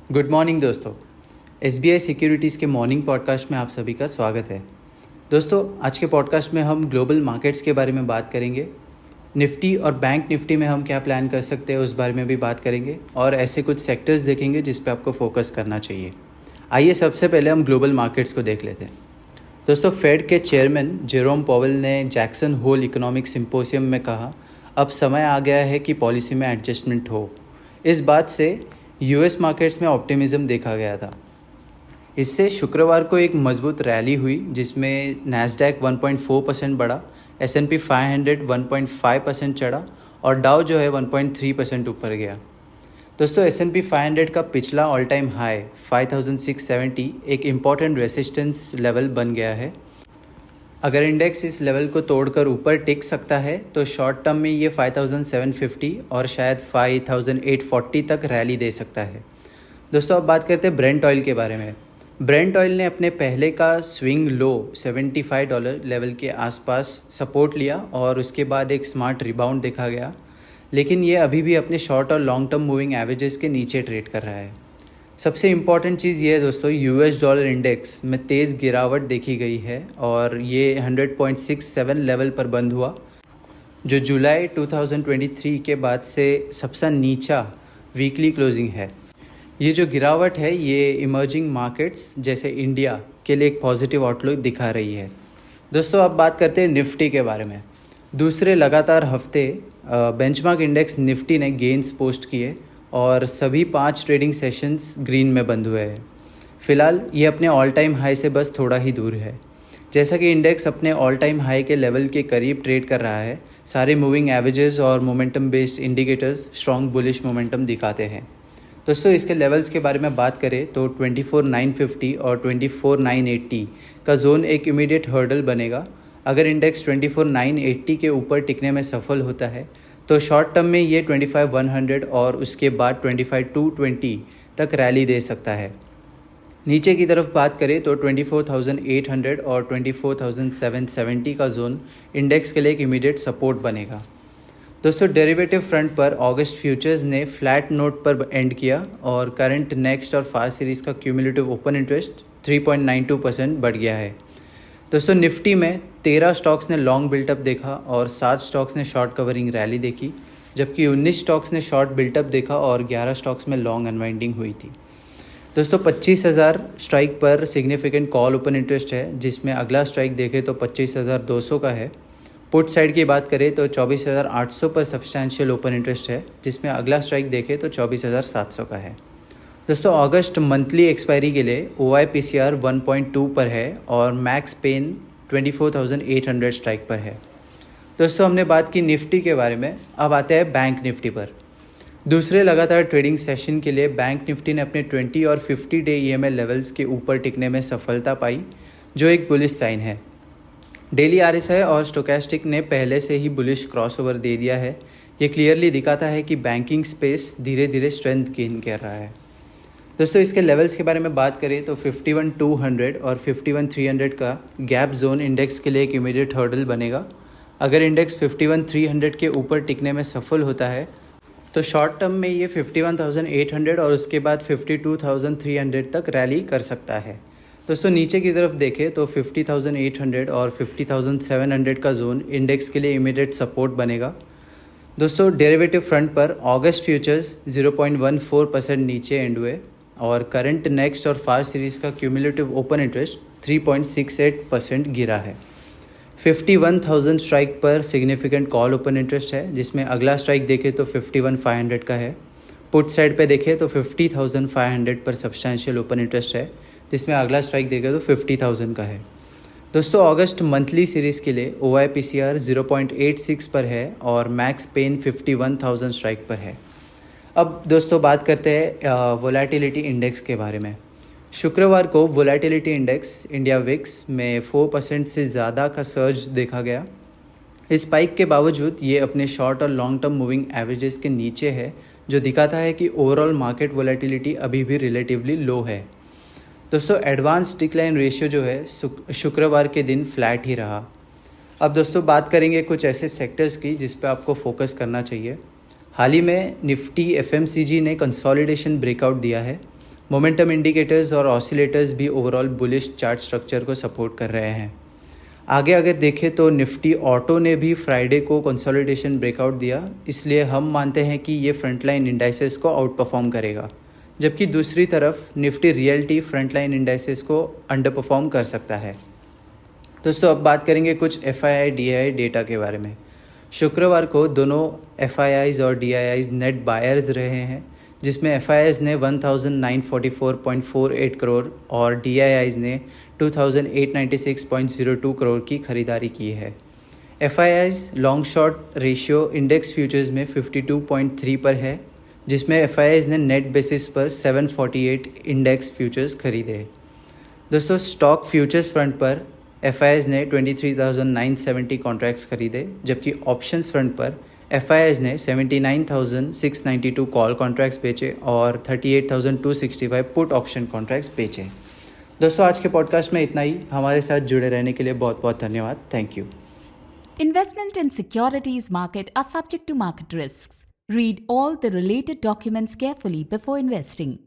Good morning दोस्तों। SBI securities के morning podcast में आप सभी का स्वागत है। दोस्तों, आज के पॉडकास्ट में हम ग्लोबल मार्केट्स के बारे में बात करेंगे। निफ्टी और बैंक निफ्टी में हम क्या प्लान कर सकते हैं उस बारे में भी बात करेंगे और ऐसे कुछ सेक्टर्स देखेंगे जिस पे आपको फोकस करना चाहिए। आइए सबसे पहले हम ग्लोबल मार्केट्स को देख लेते हैं। दोस्तों, फेड के चेयरमैन जेरोम पॉवेल ने जैक्सन होल इकोनॉमिक सिंपोजियम में कहा, अब समय आ गया है कि पॉलिसी में एडजस्टमेंट हो। इस बात से यूएस मार्केट्स में ऑप्टिमिज्म देखा गया था। इससे शुक्रवार को एक मजबूत रैली हुई जिसमें नैस्डैक 1.4% बढ़ा, S&P 500 1.5% चढ़ा और डाउ जो है 1.3% ऊपर गया। दोस्तों, S&P 500 का पिछला ऑल टाइम हाई 5670 एक इम्पॉर्टेंट रेसिस्टेंस लेवल बन गया है। अगर इंडेक्स इस लेवल को तोड़कर ऊपर टिक सकता है तो शॉर्ट टर्म में ये 5750 और शायद 5840 तक रैली दे सकता है। दोस्तों, अब बात करते हैं ब्रेंट ऑयल के बारे में। ब्रेंट ऑयल ने अपने पहले का स्विंग लो $75 लेवल के आसपास सपोर्ट लिया और उसके बाद एक स्मार्ट रिबाउंड देखा गया, लेकिन ये अभी भी अपने शॉर्ट और लॉन्ग टर्म मूविंग एवरेजेस के नीचे ट्रेड कर रहा है। सबसे इम्पॉर्टेंट चीज़ ये है दोस्तों, US डॉलर इंडेक्स में तेज़ गिरावट देखी गई है और ये 100.67 लेवल पर बंद हुआ, जो जुलाई 2023 के बाद से सबसे नीचा वीकली क्लोजिंग है। ये जो गिरावट है ये इमर्जिंग मार्केट्स जैसे इंडिया के लिए एक पॉजिटिव आउटलुक दिखा रही है। दोस्तों, अब बात करते हैं निफ्टी के बारे में। दूसरे लगातार हफ्ते बेंचमार्क इंडेक्स निफ्टी ने गेन्स पोस्ट किए और सभी 5 ट्रेडिंग सेशंस ग्रीन में बंद हुए हैं। फ़िलहाल ये अपने ऑल टाइम हाई से बस थोड़ा ही दूर है। जैसा कि इंडेक्स अपने ऑल टाइम हाई के लेवल के करीब ट्रेड कर रहा है, सारे मूविंग एवरेजेस और momentum based indicators strong bullish momentum दिखाते हैं। दोस्तों, इसके लेवल्स के बारे में बात करें तो 24,950 और 24,980 का जोन एक इमीडिएट हर्डल बनेगा। अगर इंडेक्स 24,980 के ऊपर टिकने में सफल होता है तो शॉर्ट टर्म में ये 25,100 और उसके बाद 25,220 तक रैली दे सकता है। नीचे की तरफ बात करें तो 24,800 और 24,770 का जोन इंडेक्स के लिए एक इमीडिएट सपोर्ट बनेगा। दोस्तों, डेरिवेटिव फ्रंट पर अगस्त फ्यूचर्स ने फ्लैट नोट पर एंड किया और करंट, नेक्स्ट और फास्ट सीरीज़ का क्यूमुलेटिव ओपन इंटरेस्ट 3.92% बढ़ गया है। दोस्तों, निफ्टी में 13 स्टॉक्स ने लॉन्ग बिल्टअप देखा और 7 स्टॉक्स ने शॉर्ट कवरिंग रैली देखी, जबकि 19 स्टॉक्स ने शॉर्ट बिल्टअप देखा और 11 स्टॉक्स में लॉन्ग अनवाइंडिंग हुई थी। दोस्तों, 25,000 स्ट्राइक पर सिग्निफिकेंट कॉल ओपन इंटरेस्ट है, जिसमें अगला स्ट्राइक देखें तो 25,200 का है। पुट साइड की बात करें तो 24,800 पर सब्सटैंशियल ओपन इंटरेस्ट है, जिसमें अगला स्ट्राइक देखें तो 24,700 का है। दोस्तों, अगस्त मंथली एक्सपायरी के लिए OIPCR 1.2 पर है और मैक्स पेन 24,800 स्ट्राइक पर है। दोस्तों, हमने बात की निफ्टी के बारे में, अब आते हैं बैंक निफ्टी पर। दूसरे लगातार ट्रेडिंग सेशन के लिए बैंक निफ्टी ने अपने 20 और 50 डे EMA लेवल्स के ऊपर टिकने में सफलता पाई, जो एक बुलिश साइन है। डेली RSI और स्टोकेस्टिक ने पहले से ही बुलिश क्रॉसओवर दे दिया है। ये क्लियरली दिखाता है कि बैंकिंग स्पेस धीरे धीरे स्ट्रेंथ गेन कर रहा है। दोस्तों, इसके लेवल्स के बारे में बात करें तो 51,200 और 51,300 का गैप जोन इंडेक्स के लिए एक इमीडिएट हर्डल बनेगा। अगर इंडेक्स 51,300 के ऊपर टिकने में सफल होता है तो शॉर्ट टर्म में ये 51,800 और उसके बाद 52,300 तक रैली कर सकता है। दोस्तों, नीचे की तरफ देखें तो 50,800 और 50,700 का जोन इंडेक्स के लिए इमीडिएट सपोर्ट बनेगा। दोस्तों, डेरिवेटिव फ्रंट पर अगस्त फ्यूचर्स 0.14% नीचे एंड हुए और करंट, नेक्स्ट और फास्ट सीरीज़ का क्यूमुलेटिव ओपन इंटरेस्ट 3.68% गिरा है। 51,000 स्ट्राइक पर सिग्निफिकेंट कॉल ओपन इंटरेस्ट है, जिसमें अगला स्ट्राइक देखें तो 51,500 का है। पुट साइड पे देखें तो 50,500 पर सब्सटैंशियल ओपन इंटरेस्ट है, जिसमें अगला स्ट्राइक देखें तो 50,000 का है। दोस्तों, अगस्त मंथली सीरीज़ के लिए OIPCR 0.86 पर है और मैक्स पेन 51,000 स्ट्राइक पर है। अब दोस्तों, बात करते हैं वोलेटिलिटी इंडेक्स के बारे में। शुक्रवार को वोलेटिलिटी इंडेक्स इंडिया विक्स में 4% से ज़्यादा का सर्ज देखा गया। इस स्पाइक के बावजूद ये अपने शॉर्ट और लॉन्ग टर्म मूविंग एवरेजेस के नीचे है, जो दिखाता है कि ओवरऑल मार्केट वोलेटिलिटी अभी भी रिलेटिवली लो है। दोस्तों, एडवांस डिक्लाइन रेशियो जो है शुक्रवार के दिन फ्लैट ही रहा। अब दोस्तों, बात करेंगे कुछ ऐसे सेक्टर्स की जिस पे आपको फोकस करना चाहिए। हाल ही में निफ्टी FMCG ने कंसोलिडेशन ब्रेकआउट दिया है मोमेंटम इंडिकेटर्स और ऑसिलेटर्स भी ओवरऑल बुलिश चार्ट स्ट्रक्चर को सपोर्ट कर रहे हैं। आगे अगर देखें तो निफ्टी ऑटो ने भी फ्राइडे को कंसोलिडेशन ब्रेकआउट दिया, इसलिए हम मानते हैं कि ये फ्रंटलाइन इंडाइसेस को आउट परफॉर्म करेगा, जबकि दूसरी तरफ निफ्टी रियल्टी फ्रंटलाइन इंडाइसेस को अंडर परफॉर्म कर सकता है। दोस्तों अब बात करेंगे कुछ FII DII डेटा के बारे में। शुक्रवार को दोनों FIIs और DIIs नेट बायर्स रहे हैं, जिसमें FIIs ने 1944.48 करोड़ और DIIs ने 2896.02 करोड़ की खरीदारी की है। FIIs long short ratio index futures में 52.3 पर है, जिसमें FIIs ने नेट बेसिस पर 748 इंडेक्स फ्यूचर्स खरीदे। दोस्तों स्टॉक फ्यूचर्स फ्रंट पर FIIs ने 23,970 कॉन्ट्रैक्ट्स खरीदे, जबकि ऑप्शंस फ्रंट पर FIIs ने 79,692 कॉल कॉन्ट्रैक्ट्स बेचे और 38,265 पुट ऑप्शन कॉन्ट्रैक्ट्स बेचे। दोस्तों आज के पॉडकास्ट में इतना ही। हमारे साथ जुड़े रहने के लिए बहुत बहुत धन्यवाद। Thank you. Investment in securities market are subject to market risks. Read all the related documents carefully before investing.